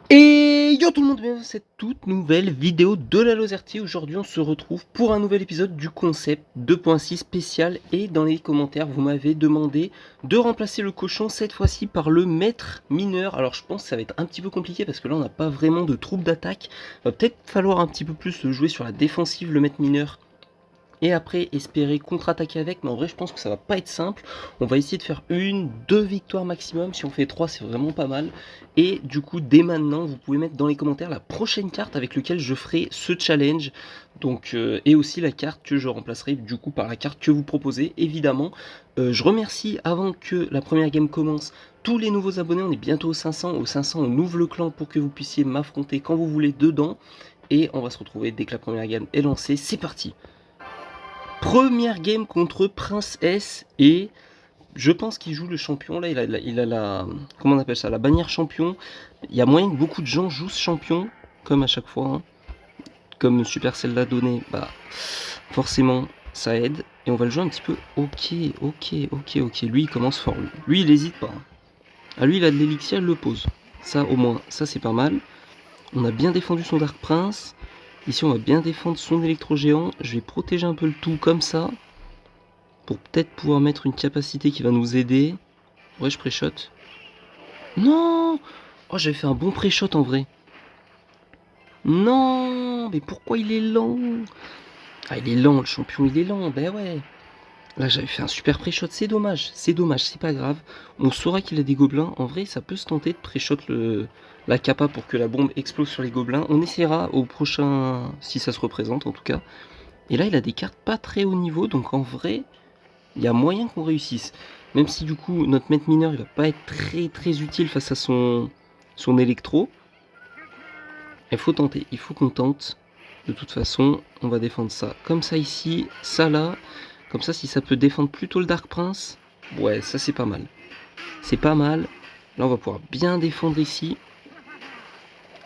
Et yo tout le monde, bienvenue dans cette toute nouvelle vidéo de la Lozerty. Aujourd'hui on se retrouve pour un nouvel épisode du concept 2.6 spécial. Et dans les commentaires vous m'avez demandé de remplacer le cochon cette fois-ci par le maître mineur. Alors je pense que ça va être un petit peu compliqué parce que là on n'a pas vraiment de troupe d'attaque. Va peut-être falloir un petit peu plus jouer sur la défensive le maître mineur. Et après espérer contre-attaquer avec, mais en vrai je pense que ça va pas être simple. On va essayer de faire 1-2 victoires maximum. Si on fait 3 c'est vraiment pas mal. Et du coup dès maintenant vous pouvez mettre dans les commentaires la prochaine carte avec laquelle je ferai ce challenge. Donc et aussi la carte que je remplacerai du coup par la carte que vous proposez évidemment. Je remercie avant que la première game commence tous les nouveaux abonnés. On est bientôt aux 500. Aux 500 on ouvre le clan pour que vous puissiez m'affronter quand vous voulez dedans. Et on va se retrouver dès que la première game est lancée. C'est parti. Première game contre Prince S et je pense qu'il joue le champion. Là, il a la. Comment on appelle ça? La bannière champion. Il y a moyen que beaucoup de gens jouent ce champion, comme à chaque fois. Hein. Comme Supercell l'a donné, bah forcément ça aide. Et on va le jouer un petit peu. Ok. Lui il commence fort. Lui il hésite pas. Ah, lui il a de l'élixir, il le pose. Ça au moins, ça c'est pas mal. On a bien défendu son Dark Prince. Ici on va bien défendre son électro géant. Je vais protéger un peu le tout comme ça. Pour peut-être pouvoir mettre une capacité qui va nous aider. Ouais, je pré-shot. Non! Oh, j'avais fait un bon pré-shot en vrai. Non! Mais pourquoi il est lent? Ah, il est lent, le champion, il est lent. Ben ouais. Là, j'avais fait un super pré-shot. C'est dommage, c'est pas grave. On saura qu'il a des gobelins. En vrai, ça peut se tenter de pré-shot la capa pour que la bombe explose sur les gobelins. On essaiera au prochain, si ça se représente en tout cas. Et là, il a des cartes pas très haut niveau. Donc en vrai, il y a moyen qu'on réussisse. Même si du coup notre maître mineur il va pas être très utile face à son électro. Il faut tenter, il faut qu'on tente. De toute façon, on va défendre ça comme ça ici, ça là. Comme ça, si ça peut défendre plutôt le Dark Prince, ouais, ça c'est pas mal. C'est pas mal. Là, on va pouvoir bien défendre ici.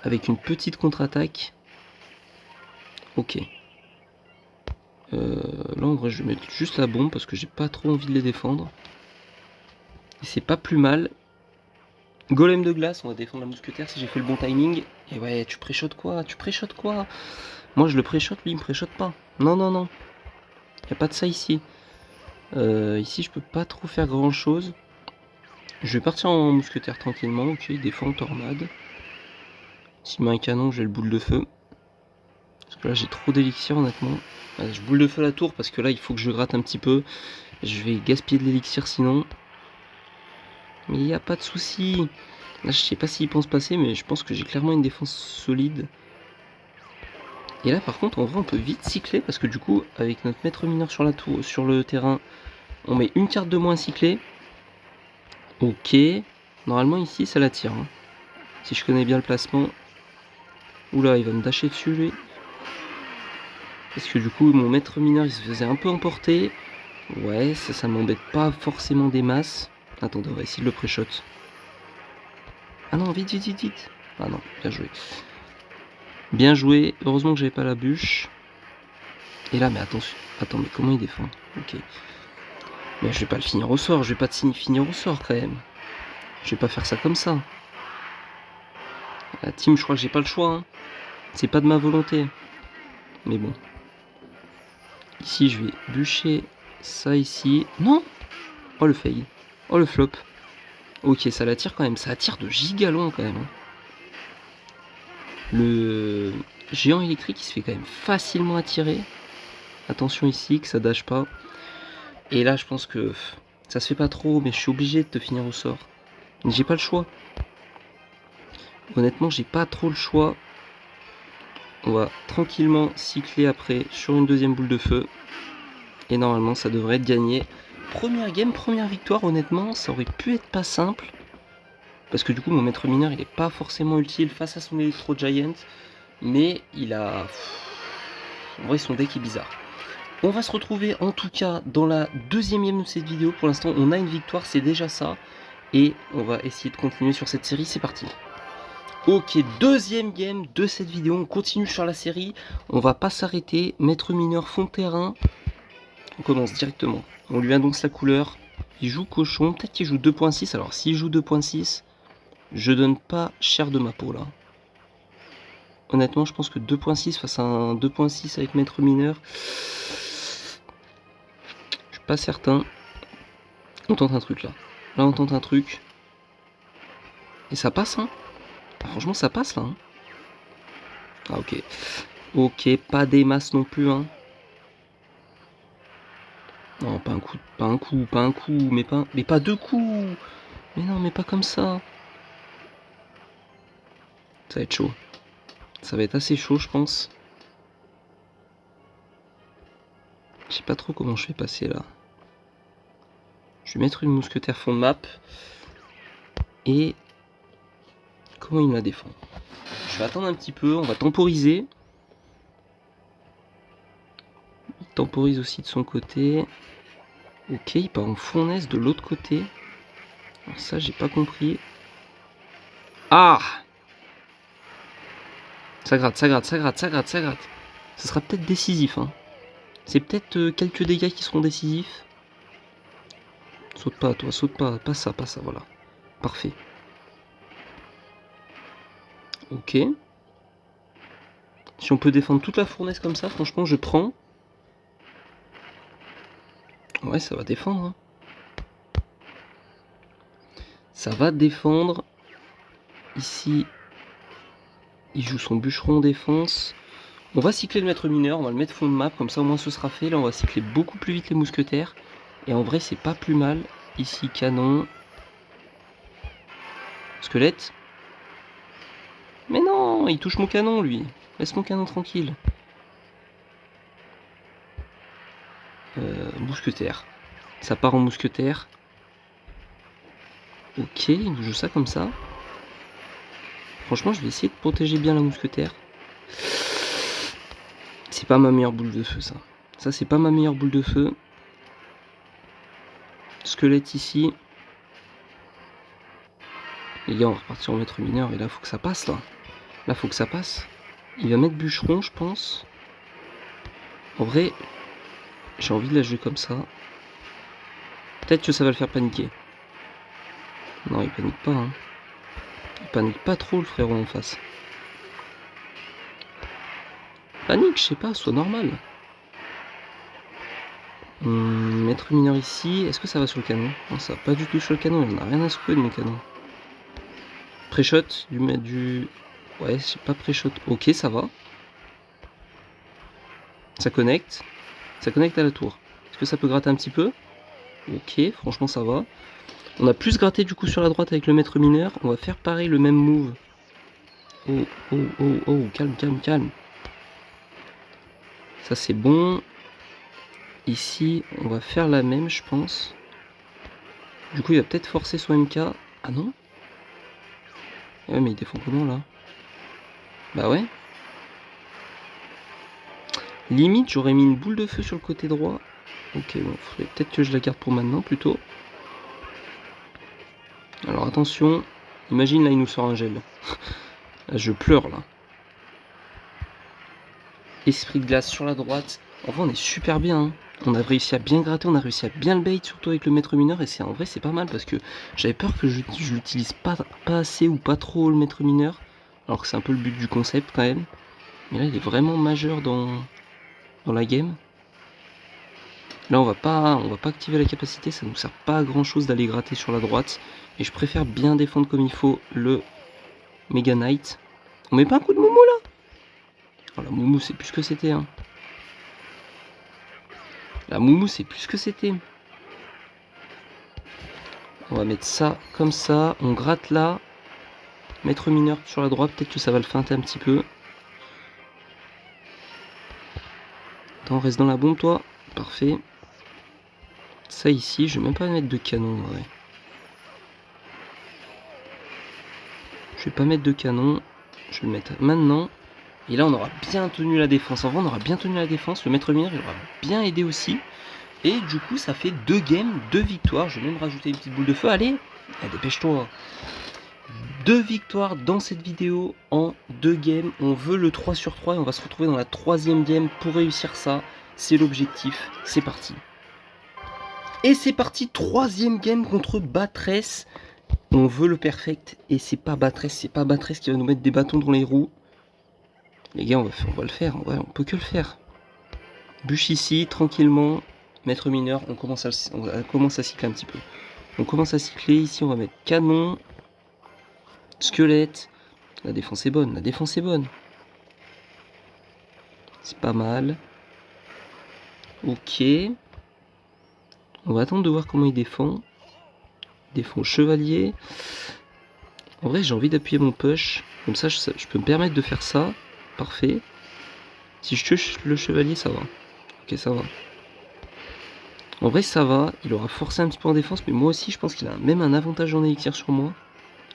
Avec une petite contre-attaque. Ok. Là, en vrai, je vais mettre juste la bombe parce que j'ai pas trop envie de les défendre. Et c'est pas plus mal. Golem de glace, on va défendre la mousquetaire si j'ai fait le bon timing. Et ouais, tu pré-shot quoi? Tu pré-shot quoi? Moi je le pré-shot, lui il me pré-shot pas. Non. Y a pas de ça ici. Ici je peux pas trop faire grand chose. Je vais partir en mousquetaire tranquillement. Ok, il défend en tornade. S'il met un canon, j'ai le boule de feu. Parce que là j'ai trop d'élixir honnêtement. Je boule de feu la tour parce que là il faut que je gratte un petit peu. Je vais gaspiller de l'élixir sinon. Mais il n'y a pas de souci. Là je sais pas s'il pense passer mais je pense que j'ai clairement une défense solide. Et là par contre en vrai on peut vite cycler parce que du coup avec notre maître mineur sur la tour, sur le terrain, on met une carte de moins cyclée. Ok. Normalement ici ça l'attire. Hein. Si je connais bien le placement. Oula il va me dasher dessus lui. Parce que du coup mon maître mineur il se faisait un peu emporter. Ouais ça m'embête pas forcément des masses. Attendez on va essayer de le pré-shot. Ah non vite. Ah non bien joué. Bien joué. Heureusement que j'avais pas la bûche. Et là mais attention. Attends mais comment il défend? Ok. Mais je vais pas le finir au sort, je vais pas te finir au sort quand même. Je vais pas faire ça comme ça. La team, je crois que j'ai pas le choix. Hein. C'est pas de ma volonté. Mais bon. Ici, je vais bûcher ça ici. Non! Oh le fail. Oh le flop. Ok, ça l'attire quand même. Ça attire de gigalon quand même. Hein. Le géant électrique, il se fait quand même facilement attirer. Attention ici, que ça dash pas. Et là, je pense que ça se fait pas trop, mais je suis obligé de te finir au sort. J'ai pas le choix. Honnêtement, j'ai pas trop le choix. On va tranquillement cycler après sur une deuxième boule de feu. Et normalement, ça devrait être gagné. Première game, première victoire. Honnêtement, ça aurait pu être pas simple. Parce que du coup, mon maître mineur, il est pas forcément utile face à son Electro Giant. Mais il a... En vrai, son deck est bizarre. On va se retrouver en tout cas dans la deuxième game de cette vidéo. Pour l'instant, on a une victoire, c'est déjà ça. Et on va essayer de continuer sur cette série. C'est parti. Ok, deuxième game de cette vidéo, on continue sur la série, on va pas s'arrêter, maître mineur fond de terrain, on commence directement, on lui annonce la couleur, il joue cochon, peut-être qu'il joue 2.6, alors s'il joue 2.6, je donne pas cher de ma peau là, Honnêtement, je pense que 2.6 face à un 2.6 avec maître mineur, je suis pas certain. On tente un truc là. Là, on tente un truc. Et ça passe, hein. Franchement, ça passe là. Hein. Ah, ok. Ok, pas des masses non plus, hein. Non, pas un coup, mais pas deux coups. Mais non, mais pas comme ça. Ça va être chaud. Ça va être assez chaud, je pense. Je sais pas trop comment je vais passer là. Je vais mettre une mousquetaire fond de map. Et comment il me la défend? Je vais attendre un petit peu, on va temporiser. Il temporise aussi de son côté. Ok, il part en fournaise de l'autre côté. Alors ça, j'ai pas compris. Ah! Ça gratte, ça gratte, ça gratte, ça gratte, ça gratte. Ça sera peut-être décisif. Hein. C'est peut-être quelques dégâts qui seront décisifs. Saute pas, toi, saute pas. Pas ça, voilà. Parfait. Ok. Si on peut défendre toute la fournaise comme ça, franchement, je prends. Ouais, ça va défendre. Hein. Ça va défendre. Ici, il joue son bûcheron défense. On va cycler le maître mineur, on va le mettre fond de map, comme ça au moins ce sera fait. Là, on va cycler beaucoup plus vite les mousquetaires. Et en vrai, c'est pas plus mal. Ici, canon. Squelette. Mais non, il touche mon canon, lui. Laisse mon canon tranquille. Mousquetaire. Ça part en mousquetaire. Ok, il nous joue ça comme ça. Franchement, je vais essayer de protéger bien la mousquetaire. C'est pas ma meilleure boule de feu, ça. Ça, c'est pas ma meilleure boule de feu. Squelette ici. Les gars, on va repartir en maître mineur. Et là, faut que ça passe, là. Là, faut que ça passe. Il va mettre bûcheron, je pense. En vrai, j'ai envie de la jouer comme ça. Peut-être que ça va le faire paniquer. Non, il panique pas. Hein. Il panique pas trop, le frérot en face. Panique, je sais pas, soit normal. Maître mineur ici. Est-ce que ça va sur le canon? Non, ça va pas du tout sur le canon. Il n'en a rien à secouer de mon canon. Pré-shot du... Ouais, c'est pas pré-shot. Ok, ça va. Ça connecte. Ça connecte à la tour. Est-ce que ça peut gratter un petit peu? Ok, franchement ça va. On a plus gratté du coup sur la droite avec le maître mineur. On va faire pareil, le même move. Oh, oh, oh, oh, calme, calme, calme. Ça c'est bon. Ici, on va faire la même, je pense. Du coup, il va peut-être forcer son MK. Ah non? Ouais, mais il défend comment là? Bah ouais. Limite, j'aurais mis une boule de feu sur le côté droit. Ok, bon, faudrait peut-être que je la garde pour maintenant plutôt. Alors attention, imagine là, il nous sort un gel. Là, je pleure là. Esprit de glace sur la droite. En vrai, on est super bien. Hein. On a réussi à bien gratter, on a réussi à bien le bait, surtout avec le maître mineur. Et c'est en vrai, c'est pas mal parce que j'avais peur que je l'utilise pas assez ou pas trop le maître mineur. Alors que c'est un peu le but du concept quand même. Mais là, il est vraiment majeur dans la game. Là, on va pas activer la capacité, ça nous sert pas à grand chose d'aller gratter sur la droite. Et je préfère bien défendre comme il faut le Mega Knight. On met pas un coup de Moumou là? Oh, la Moumou, c'est plus ce que c'était. Hein. La Moumou, c'est plus ce que c'était. On va mettre ça comme ça. On gratte là. Maître mineur sur la droite. Peut-être que ça va le feinter un petit peu. Attends, reste dans la bombe, toi. Parfait. Ça ici, je vais même pas mettre de canon. Ouais. Je vais pas mettre de canon. Je vais le mettre maintenant. Et là, on aura bien tenu la défense. En vrai, on aura bien tenu la défense. Le maître mineur, il aura bien aidé aussi. Et du coup, ça fait 2 games, 2 victoires. Je vais même rajouter une petite boule de feu. Allez, dépêche-toi. 2 victoires dans cette vidéo en 2 games. On veut le 3 sur 3 et on va se retrouver dans la 3e game pour réussir ça. C'est l'objectif. C'est parti. Et c'est parti, 3e game contre Batress. On veut le perfect et c'est pas Batress qui va nous mettre des bâtons dans les roues. Les gars, on va le faire. Ouais, on peut que le faire. Bûche ici, tranquillement. Maître mineur, on commence à cycler un petit peu. On commence à cycler. Ici, on va mettre canon. Squelette. La défense est bonne. La défense est bonne. C'est pas mal. Ok. On va attendre de voir comment il défend. Il défend chevalier. En vrai, j'ai envie d'appuyer mon push. Comme ça, je peux me permettre de faire ça. Parfait. Si je tue le chevalier, ça va. Ok, ça va. En vrai, ça va. Il aura forcé un petit peu en défense, mais moi aussi, je pense qu'il a même un avantage en élixir sur moi.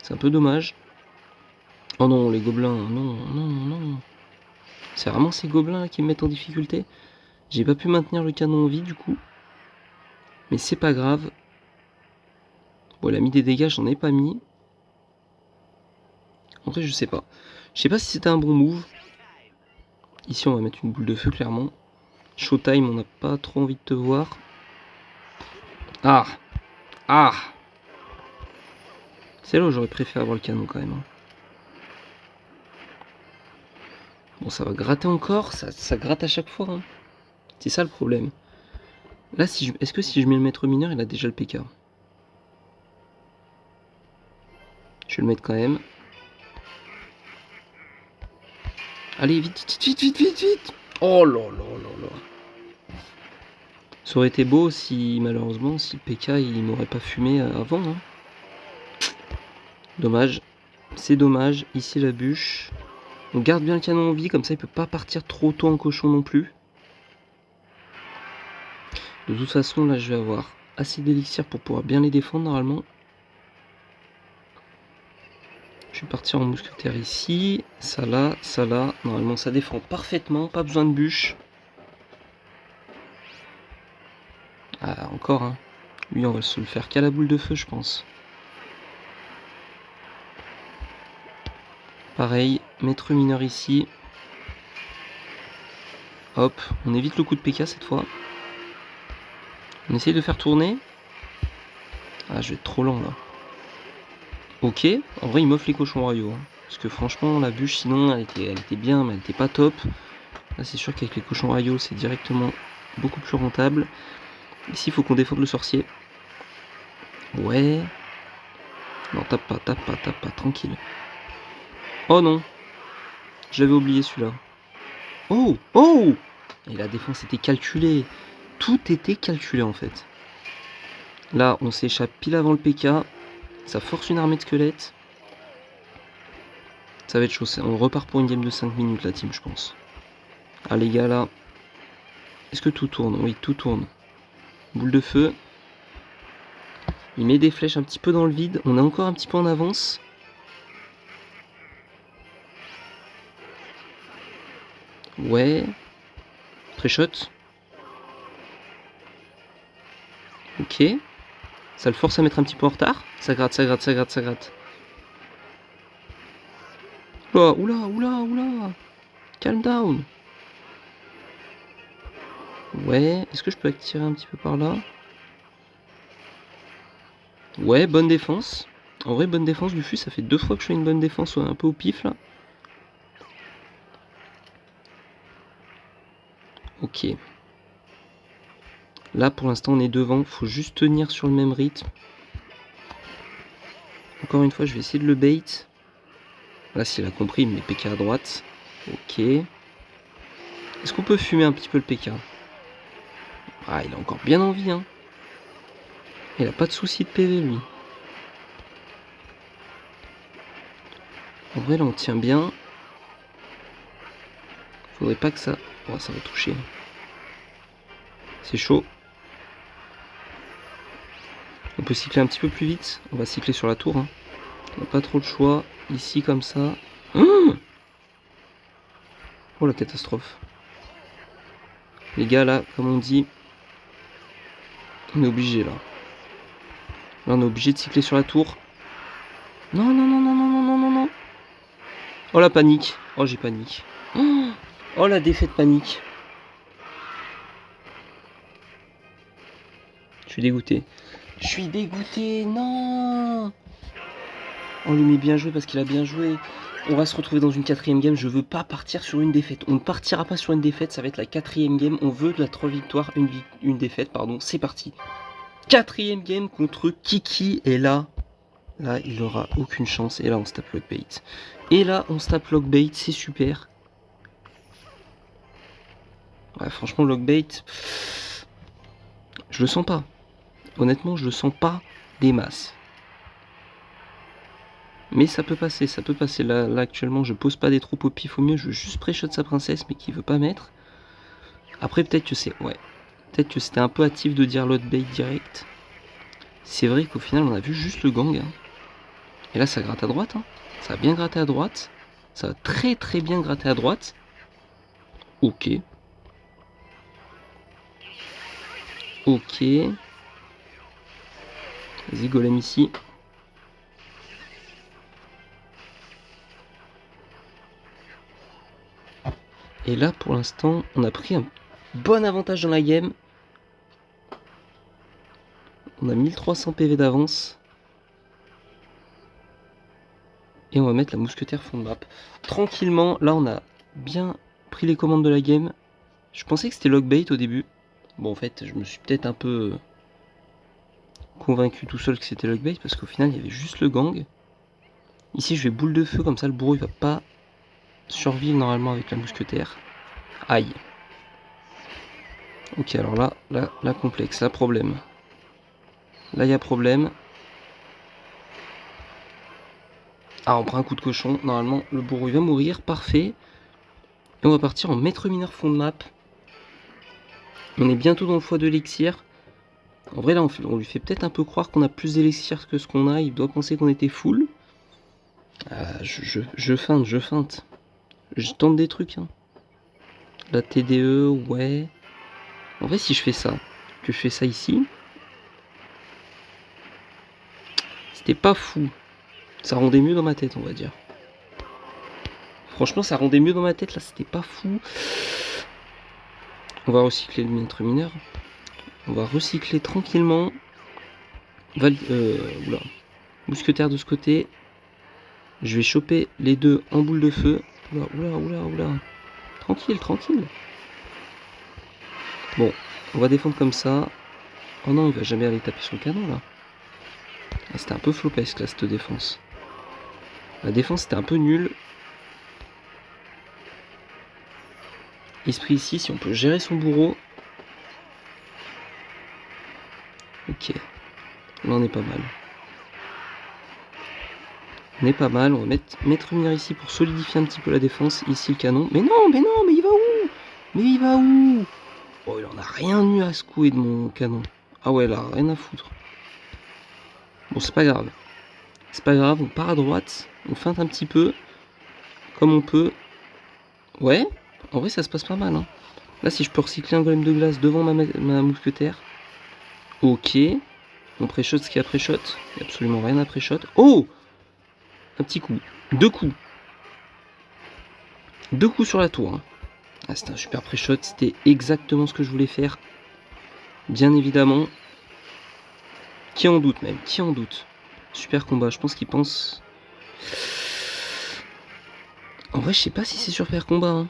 C'est un peu dommage. Oh non, les gobelins. Non, non, non. C'est vraiment ces gobelins là qui me mettent en difficulté. J'ai pas pu maintenir le canon en vie, du coup. Mais c'est pas grave. Bon, il a mis des dégâts, j'en ai pas mis. En vrai, je sais pas. Je sais pas si c'était un bon move. Ici, on va mettre une boule de feu, clairement. Showtime, on n'a pas trop envie de te voir. Ah! Ah! C'est là où j'aurais préféré avoir le canon, quand même. Bon, ça va gratter encore. Ça gratte à chaque fois. Hein. C'est ça le problème. Là, est-ce que si je mets le maître mineur, il a déjà le PK? Je vais le mettre quand même. Allez, vite, vite, vite, vite, vite, vite! Oh là là là là! Ça aurait été beau si, malheureusement, si le PK il m'aurait pas fumé avant. Hein. Dommage. C'est dommage. Ici, la bûche. On garde bien le canon en vie, comme ça il peut pas partir trop tôt en cochon non plus. De toute façon, là, je vais avoir assez d'élixir pour pouvoir bien les défendre normalement. Je vais partir en mousquetaire ici. Ça là, ça là. Normalement, ça défend parfaitement. Pas besoin de bûche. Ah, encore, hein. Lui, on va se le faire qu'à la boule de feu, je pense. Pareil, maître mineur ici. Hop, on évite le coup de PK cette fois. On essaye de faire tourner. Ah, je vais être trop lent là. Ok, en vrai, il m'offre les cochons royaux. Hein. Parce que franchement, la bûche, sinon, elle était bien, mais elle était pas top. Là, c'est sûr qu'avec les cochons royaux, c'est directement beaucoup plus rentable. Ici, il faut qu'on défende le sorcier. Ouais. Non, tape pas, tranquille. Oh non. J'avais oublié celui-là. Oh, oh! Et la défense était calculée. Tout était calculé en fait. Là, on s'échappe pile avant le PK. Ça force une armée de squelettes. Ça va être chaud. On repart pour une game de 5 minutes la team, je pense. Ah les gars, là. Est-ce que tout tourne? Oui, tout tourne. Boule de feu. Il met des flèches un petit peu dans le vide. On est encore un petit peu en avance. Ouais. Pré-shot. Ok. Ça le force à mettre un petit peu en retard. Ça gratte, ça gratte, ça gratte, ça gratte. Oh, oula, oula, oula. Calm down. Ouais. Est-ce que je peux tirer un petit peu par là? Ouais, bonne défense. En vrai, bonne défense du fus. Ça fait 2 fois que je fais une bonne défense un peu au pif là. Ok. Là, pour l'instant, on est devant. Faut juste tenir sur le même rythme. Encore une fois, je vais essayer de le bait. Là, s'il a compris, il me met PK à droite. Ok. Est-ce qu'on peut fumer un petit peu le PK? Ah, il a encore bien envie, hein. Il a pas de souci de PV, lui. En vrai, là, on tient bien. Faudrait pas que ça... Oh, ça va toucher. C'est chaud. On peut cycler un petit peu plus vite. On va cycler sur la tour. Hein. On n'a pas trop de choix. Ici, comme ça. Oh, la catastrophe. Les gars, là, comme on dit, on est obligé, là. Là, on est obligé de cycler sur la tour. Non, non, non, non, non, non, non, non, non. Oh, la panique. Oh, j'ai panique. Oh, la défaite panique. Je suis dégoûté. Je suis dégoûté, non. On lui met bien joué parce qu'il a bien joué. On va se retrouver dans une 4ème game. Je veux pas partir sur une défaite. On ne partira pas sur une défaite. Ça va être la 4ème game. On veut de la 3 victoires, une défaite, pardon. C'est parti. 4ème game contre Kiki. Et là, il aura aucune chance. Et là, on se tape Lockbait. Et là, on se tape Lockbait. C'est super. Ouais, franchement, Lockbait, je le sens pas. Honnêtement, je le sens pas des masses. Mais ça peut passer, ça peut passer. Là actuellement, je pose pas des troupes au pif au mieux. Je veux juste pré-shot sa princesse, mais qui veut pas mettre. Après, peut-être que c'est... Ouais. Peut-être que c'était un peu hâtif de dire Lockbait direct. C'est vrai qu'au final, on a vu juste le gang. Hein. Et là, ça gratte à droite. Hein. Ça a bien gratté à droite. Ça a très très bien gratté à droite. Ok. Ok. Vas-y, golem ici. Et là, pour l'instant, on a pris un bon avantage dans la game. On a 1300 PV d'avance. Et on va mettre la mousquetaire fond de map. Tranquillement, là, on a bien pris les commandes de la game. Je pensais que c'était Lockbait au début. Bon, en fait, je me suis peut-être un peu convaincu tout seul que c'était Lockbait, parce qu'au final, il y avait juste le gang. Ici, je vais boule de feu, comme ça, le bourreau, il va pas survivre normalement avec la mousquetaire. Aïe. Ok, alors là, complexe, là, problème. Là, il y a problème. Ah, on prend un coup de cochon. Normalement, le bourreau, il va mourir. Parfait. Et on va partir en maître mineur fond de map. On est bientôt dans le x2 élixir. En vrai, là, on lui fait peut-être un peu croire qu'on a plus d'élixir que ce qu'on a. Il doit penser qu'on était full. Je feinte. Je tente des trucs. Hein. La TDE, ouais. En vrai, si je fais ça, que je fais ça ici, c'était pas fou. Ça rendait mieux dans ma tête, on va dire. Franchement, ça rendait mieux dans ma tête. Là, c'était pas fou. On va recycler le maître mineur. On va recycler tranquillement. Oula. Mousquetaire de ce côté. Je vais choper les deux en boule de feu. Oula. Tranquille. Bon, on va défendre comme ça. Oh non, il va jamais aller taper sur le canon là. Ah, c'était un peu flopesque là, cette défense. La défense était un peu nulle. Esprit ici, si on peut gérer son bourreau. Ok. Là, on est pas mal. On est pas mal. On va mettre mineur ici pour solidifier un petit peu la défense. Ici, le canon. Mais il va où? Oh, il en a rien eu à secouer de mon canon. Ah ouais, là, rien à foutre. Bon, c'est pas grave. On part à droite. On feinte un petit peu. Comme on peut. Ouais, en vrai, ça se passe pas mal. Hein. Là, si je peux recycler un golem de glace devant ma mousquetaire. Ok. On pré-shot ce qu'il y a pré-shot. Il n'y a absolument rien à pré-shot. Oh! Un petit coup. 2 coups. 2 coups sur la tour. Hein. Ah, c'était un super pré-shot. C'était exactement ce que je voulais faire. Bien évidemment. Qui en doute même. Qui en doute. Super combat. Je pense qu'il pense... En vrai, je sais pas si c'est super combat. Hein.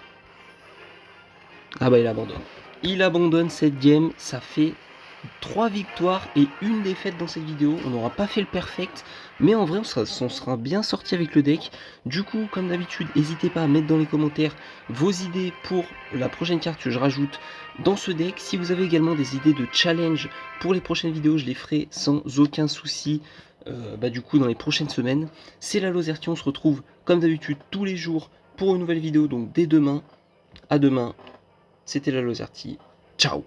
Ah bah, il abandonne. Il abandonne cette game. Ça fait 3 victoires et 1 défaite dans cette vidéo. On n'aura pas fait le perfect, mais en vrai on sera bien sorti avec le deck. Du coup, comme d'habitude, n'hésitez pas à mettre dans les commentaires vos idées pour la prochaine carte que je rajoute dans ce deck. Si vous avez également des idées de challenge pour les prochaines vidéos, je les ferai sans aucun souci. Du coup, dans les prochaines semaines, c'est la Lozerty. On se retrouve comme d'habitude tous les jours pour une nouvelle vidéo, donc dès demain. À demain, c'était la Lozerty. Ciao.